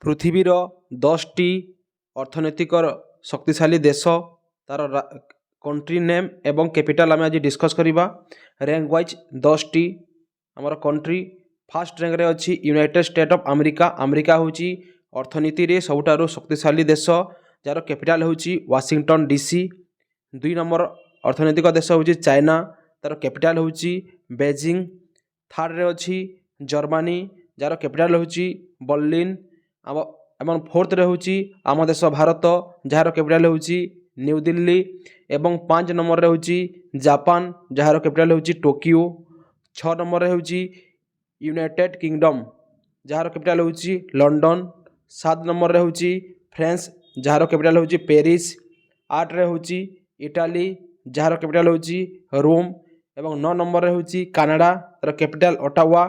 ପୃଥିବୀର 10ଟି ଅର୍ଥନୈତିକ ଶକ୍ତିଶାଳୀ ଦେଶ ତାର कंट्री नेम एवं कैपिटल आम आज डिस्कस करवा रैंक वाइज 10टी आमर कंट्री फास्ट रैंक रे अच्छी United state of America. America हूँ अर्थनीति रे सबुठारु शक्तिशाली देश जार कैपिटल हूँ वाशिंगटन डीसी। 2 नंबर अर्थनैतिक देश हूँ चाइना तार कैपिटल हूँ बेजिंग। 3rd रे अच्छी जर्मनी जार कैपिटल हूँ बर्लिन। एवं 4th रे हूँ आम देश भारत जार कैपिटल हूँ न्यू दिल्ली। एवं 5 नंबर रे हूँ जापान जार कैपिटल हूँ टोकियो। 6 नंबर रे हूँ यूनाइटेड किंगडम जार कैपिटल हूँ लंडन। 7 नंबर रे हूँ फ्रांस जार कैपिटल हूँ पेरिस। 8 रे हूँ इटाली जार कैपिटल हूँ रोम। एवं 9 नंबर रे हूँ कनाडा तार कैपिटल ओटावा।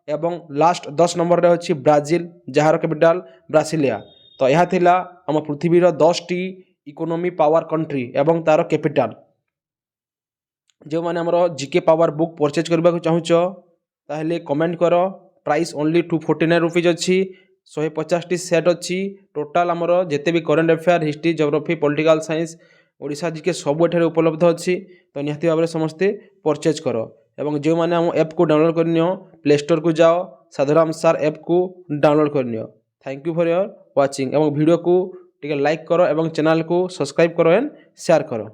एवं लास्ट 10 नंबर रे हूँ ब्राजिल जार कैपिटल ब्रासिलिया। तो यह थिला आम पृथ्वीर 10टी इकोनॉमी पावर कंट्री एवं तार कैपिटल। जो मैंने आमर जीके पावर बुक परचेज करने को चाहूच ताहले कमेंट कर। प्राइस ओनली 249 रुपीज अच्छी 150टी सेट अच्छी। टोटाल आमर जिते भी current affair history geography political science Odisha GK सब एठारे उपलब्ध अच्छी। तो निहाती भाव में समस्ते परचेज कर। एवं जो मैंने आम ऐप को डाउनलोड करनी प्ले स्टोर को जाओ साधुराम सार ऐप को डाउनलोड करनी। Thank you for your watching. एवं वीडियो को टिके लाइक करो एवं चैनल को सब्सक्राइब करो एंड शेयर करो।